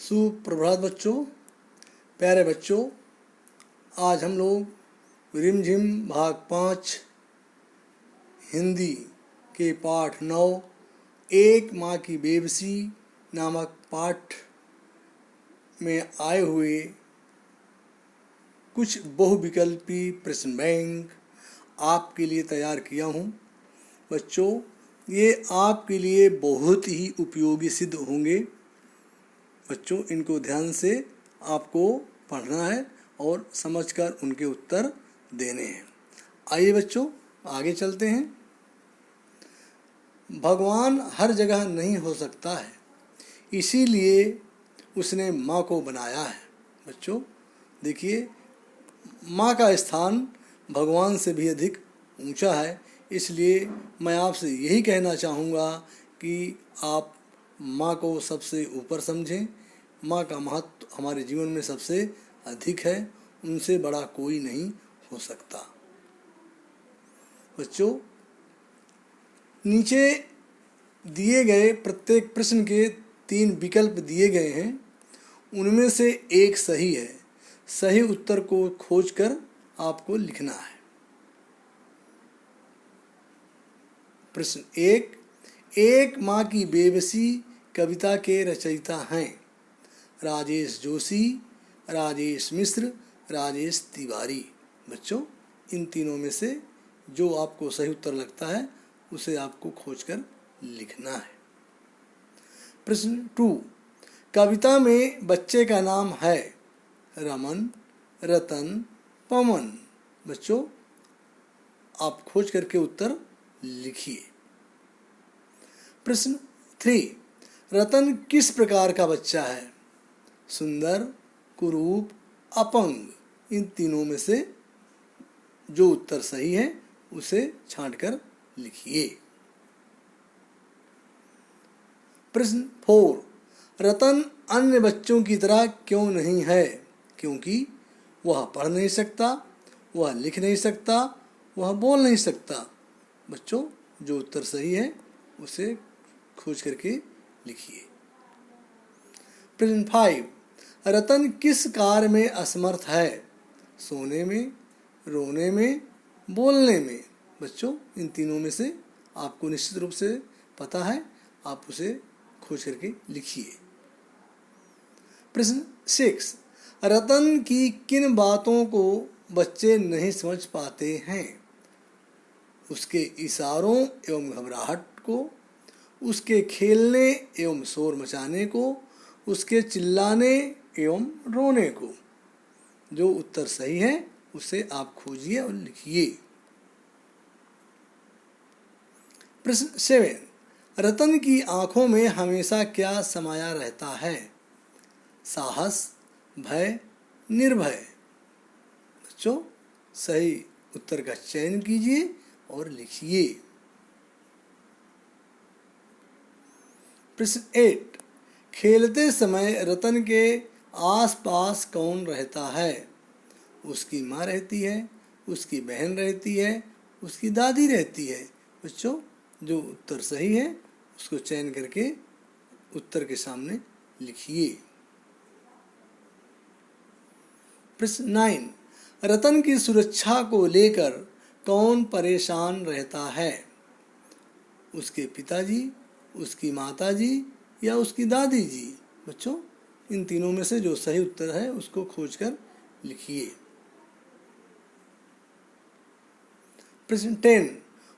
सुप्रभात बच्चों, प्यारे बच्चों। आज हम लोग रिमझिम भाग 5 हिंदी के पाठ 9 एक माँ की बेबसी नामक पाठ में आए हुए कुछ बहुविकल्पी प्रश्न बैंक आपके लिए तैयार किया हूँ। बच्चों, ये आपके लिए बहुत ही उपयोगी सिद्ध होंगे। बच्चों, इनको ध्यान से आपको पढ़ना है और समझकर उनके उत्तर देने हैं। आइए बच्चों, आगे चलते हैं। भगवान हर जगह नहीं हो सकता है, इसीलिए उसने माँ को बनाया है। बच्चों देखिए, माँ का स्थान भगवान से भी अधिक ऊंचा है, इसलिए मैं आपसे यही कहना चाहूँगा कि आप माँ को सबसे ऊपर समझें। माँ का महत्व हमारे जीवन में सबसे अधिक है, उनसे बड़ा कोई नहीं हो सकता। बच्चों, नीचे दिए गए प्रत्येक प्रश्न के 3 विकल्प दिए गए हैं, उनमें से एक सही है। सही उत्तर को खोजकर आपको लिखना है। प्रश्न 1, एक माँ की बेबसी कविता के रचयिता हैं राजेश जोशी, राजेश मिश्र, राजेश तिवारी। बच्चों, इन तीनों में से जो आपको सही उत्तर लगता है उसे आपको खोजकर लिखना है। प्रश्न 2, कविता में बच्चे का नाम है रमन, रतन, पवन। बच्चों, आप खोज करके उत्तर लिखिए। प्रश्न 3, रतन किस प्रकार का बच्चा है? सुंदर, कुरूप, अपंग। इन तीनों में से जो उत्तर सही है उसे छांटकर लिखिए। प्रश्न 4, रतन अन्य बच्चों की तरह क्यों नहीं है? क्योंकि वह पढ़ नहीं सकता, वह लिख नहीं सकता, वह बोल नहीं सकता। बच्चों, जो उत्तर सही है उसे खोज करके लिखिए। प्रश्न 5, रतन किस कार्य में असमर्थ है? सोने में, रोने में, बोलने में। बच्चों, इन तीनों में से आपको निश्चित रूप से पता है, आप उसे खोज करके लिखिए। प्रश्न 6, रतन की किन बातों को बच्चे नहीं समझ पाते हैं? उसके इशारों एवं घबराहट को, उसके खेलने एवं शोर मचाने को, उसके चिल्लाने एवं रोने को। जो उत्तर सही है उसे आप खोजिए और लिखिए। प्रश्न 7, रतन की आंखों में हमेशा क्या समाया रहता है? साहस, भय, निर्भय। बच्चों, सही उत्तर का चयन कीजिए और लिखिए। प्रश्न 8, खेलते समय रतन के आसपास कौन रहता है? उसकी माँ रहती है, उसकी बहन रहती है, उसकी दादी रहती है। बच्चों, जो उत्तर सही है उसको चयन करके उत्तर के सामने लिखिए। प्रश्न 9, रतन की सुरक्षा को लेकर कौन परेशान रहता है? उसके पिताजी, उसकी माताजी या उसकी दादी जी। बच्चों, इन तीनों में से जो सही उत्तर है उसको खोजकर लिखिए। प्रश्न 10,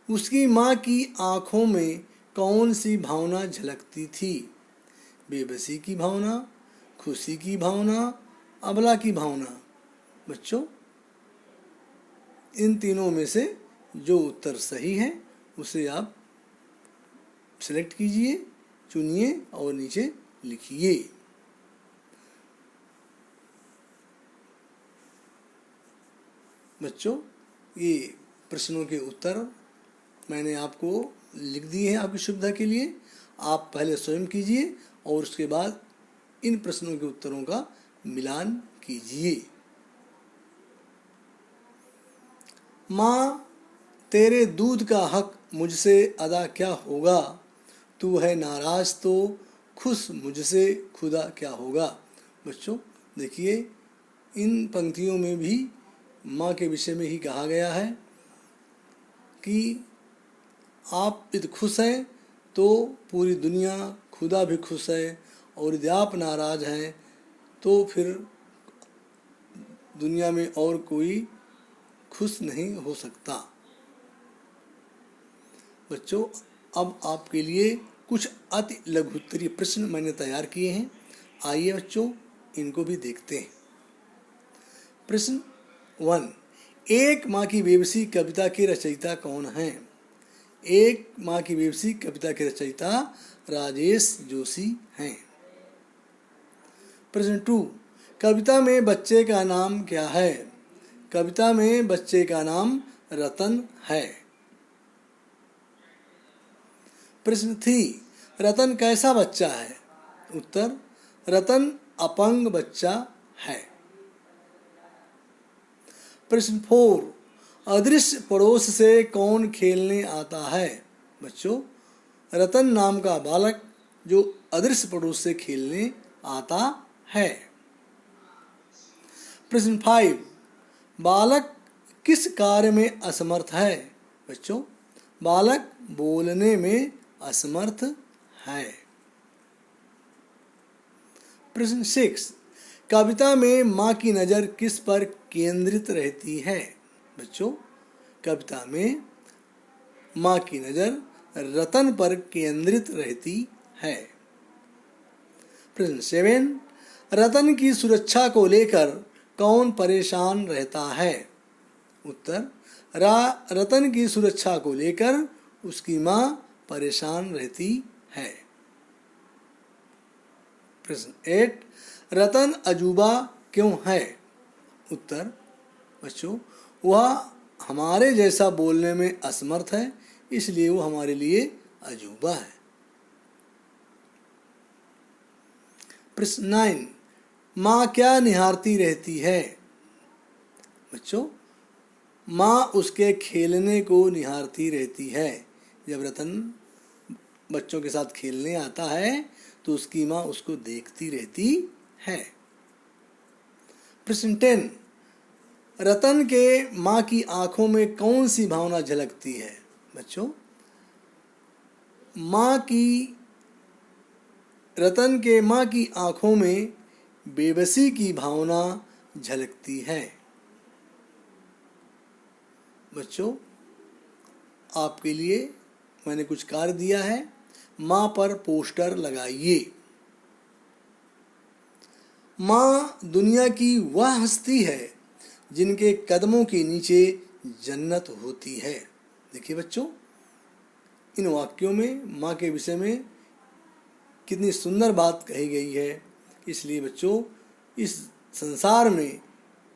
उसकी माँ की आंखों में कौन सी भावना झलकती थी? बेबसी की भावना, खुशी की भावना, अबला की भावना। बच्चों, इन तीनों में से जो उत्तर सही है उसे आप सिलेक्ट कीजिए, चुनिए और नीचे लिखिए। बच्चों, ये प्रश्नों के उत्तर मैंने आपको लिख दिए हैं आपकी सुविधा के लिए। आप पहले स्वयं कीजिए और उसके बाद इन प्रश्नों के उत्तरों का मिलान कीजिए। माँ, तेरे दूध का हक मुझसे अदा क्या होगा? तू है नाराज तो खुश मुझसे खुदा क्या होगा। बच्चों देखिए, इन पंक्तियों में भी माँ के विषय में ही कहा गया है कि आप यदि खुश हैं तो पूरी दुनिया, खुदा भी खुश है, और यदि आप नाराज हैं तो फिर दुनिया में और कोई खुश नहीं हो सकता। बच्चों अब आपके लिए कुछ अति लघुत्तरीय प्रश्न मैंने तैयार किए हैं। आइए बच्चों इनको भी देखते हैं। प्रश्न 1, एक माँ की बेबसी कविता के रचयिता कौन हैं? एक माँ की बेबसी कविता के रचयिता राजेश जोशी हैं। प्रश्न 2, कविता में बच्चे का नाम क्या है? कविता में बच्चे का नाम रतन है। प्रश्न 3, रतन कैसा बच्चा है? उत्तर, रतन अपंग बच्चा है। प्रश्न 4, अदृश्य पड़ोस से कौन खेलने आता है? बच्चों रतन नाम का बालक जो अदृश्य पड़ोस से खेलने आता है। प्रश्न 5, बालक किस कार्य में असमर्थ है? बच्चों बालक बोलने में असमर्थ है। प्रश्न 6, कविता में माँ की नज़र किस पर केंद्रित रहती है? बच्चों कविता में माँ की नज़र रतन पर केंद्रित रहती है। प्रश्न 7, रतन की सुरक्षा को लेकर कौन परेशान रहता है? उत्तर, रतन की सुरक्षा को लेकर उसकी माँ परेशान रहती है। प्रश्न 8, रतन अजूबा क्यों है? उत्तर, बच्चों वह हमारे जैसा बोलने में असमर्थ है, इसलिए वो हमारे लिए अजूबा है। प्रश्न 9, माँ क्या निहारती रहती है? बच्चों माँ उसके खेलने को निहारती रहती है। जब रतन बच्चों के साथ खेलने आता है तो उसकी माँ उसको देखती रहती है। प्रश्न 10, रतन के माँ की आंखों में कौन सी भावना झलकती है? बच्चों रतन के माँ की आंखों में बेबसी की भावना झलकती है। बच्चों आपके लिए मैंने कुछ कार्य दिया है। माँ पर पोस्टर लगाइए। माँ दुनिया की वह हस्ती है जिनके कदमों के नीचे जन्नत होती है। देखिए बच्चों इन वाक्यों में माँ के विषय में कितनी सुंदर बात कही गई है। इसलिए बच्चों इस संसार में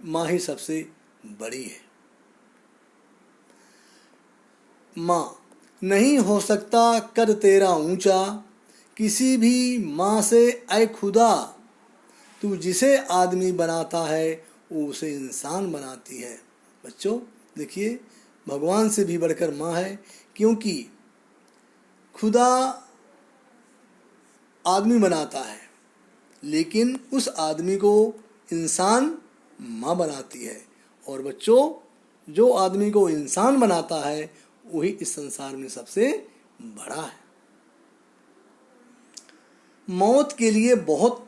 माँ ही सबसे बड़ी है। माँ, नहीं हो सकता कद तेरा ऊंचा, किसी भी माँ से ऐ खुदा, तू जिसे आदमी बनाता है वो उसे इंसान बनाती है। बच्चों देखिए भगवान से भी बढ़कर माँ है, क्योंकि खुदा आदमी बनाता है लेकिन उस आदमी को इंसान माँ बनाती है। और बच्चों जो आदमी को इंसान बनाता है वही इस संसार में सबसे बड़ा है। मौत के लिए बहुत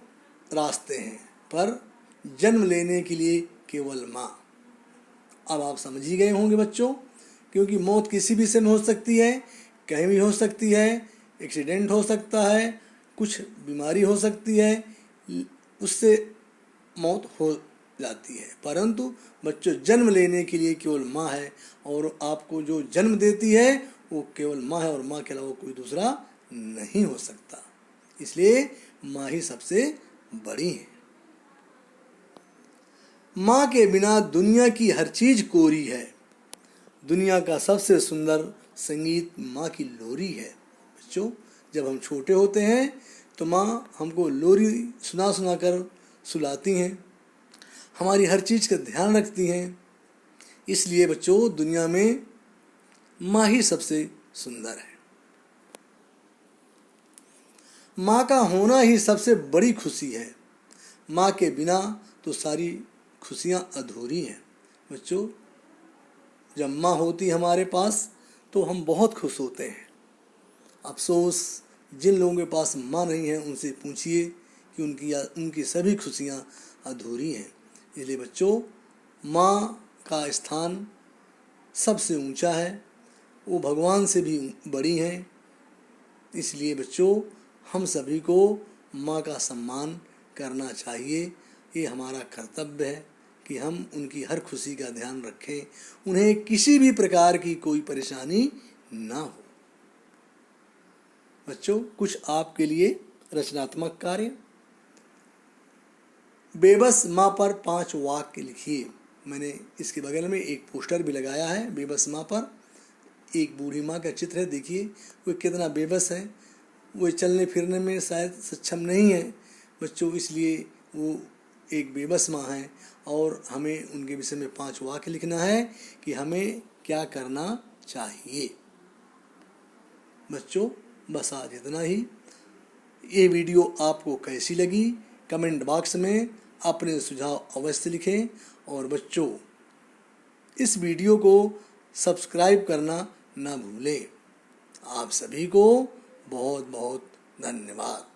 रास्ते हैं पर जन्म लेने के लिए केवल माँ। अब आप समझ ही गए होंगे बच्चों, क्योंकि मौत किसी भी समय हो सकती है, कहीं भी हो सकती है, एक्सीडेंट हो सकता है, कुछ बीमारी हो सकती है, उससे मौत हो जाती है। परंतु बच्चों जन्म लेने के लिए केवल माँ है, और आपको जो जन्म देती है वो केवल माँ है, और माँ के अलावा कोई दूसरा नहीं हो सकता। इसलिए माँ ही सबसे बड़ी है। माँ के बिना दुनिया की हर चीज कोरी है। दुनिया का सबसे सुंदर संगीत माँ की लोरी है। बच्चों जब हम छोटे होते हैं तो माँ हमको लोरी सुना सुना कर सुलाती हैं, हमारी हर चीज़ का ध्यान रखती हैं। इसलिए बच्चों दुनिया में माँ ही सबसे सुंदर है। माँ का होना ही सबसे बड़ी खुशी है। माँ के बिना तो सारी खुशियाँ अधूरी हैं। बच्चों, जब माँ होती हमारे पास तो हम बहुत खुश होते हैं। अफसोस जिन लोगों के पास माँ नहीं है उनसे पूछिए कि उनकी सभी खुशियाँ अधूरी हैं। इसलिए बच्चों, माँ का स्थान सबसे ऊंचा है, वो भगवान से भी बड़ी हैं। इसलिए बच्चों, हम सभी को माँ का सम्मान करना चाहिए। ये हमारा कर्तव्य है कि हम उनकी हर खुशी का ध्यान रखें, उन्हें किसी भी प्रकार की कोई परेशानी ना हो। बच्चों, कुछ आपके लिए रचनात्मक कार्य। बेबस माँ पर 5 वाक्य लिखिए। मैंने इसके बगल में एक पोस्टर भी लगाया है बेबस माँ पर। एक बूढ़ी माँ का चित्र है, देखिए वो कितना बेबस है। वो चलने फिरने में शायद सक्षम नहीं है बच्चों, इसलिए वो एक बेबस माँ है। और हमें उनके विषय में 5 वाक्य लिखना है कि हमें क्या करना चाहिए। बच्चों, बस आज इतना ही। ये वीडियो आपको कैसी लगी कमेंट बॉक्स में अपने सुझाव अवश्य लिखें। और बच्चों, इस वीडियो को सब्सक्राइब करना ना भूलें। आप सभी को बहुत बहुत धन्यवाद।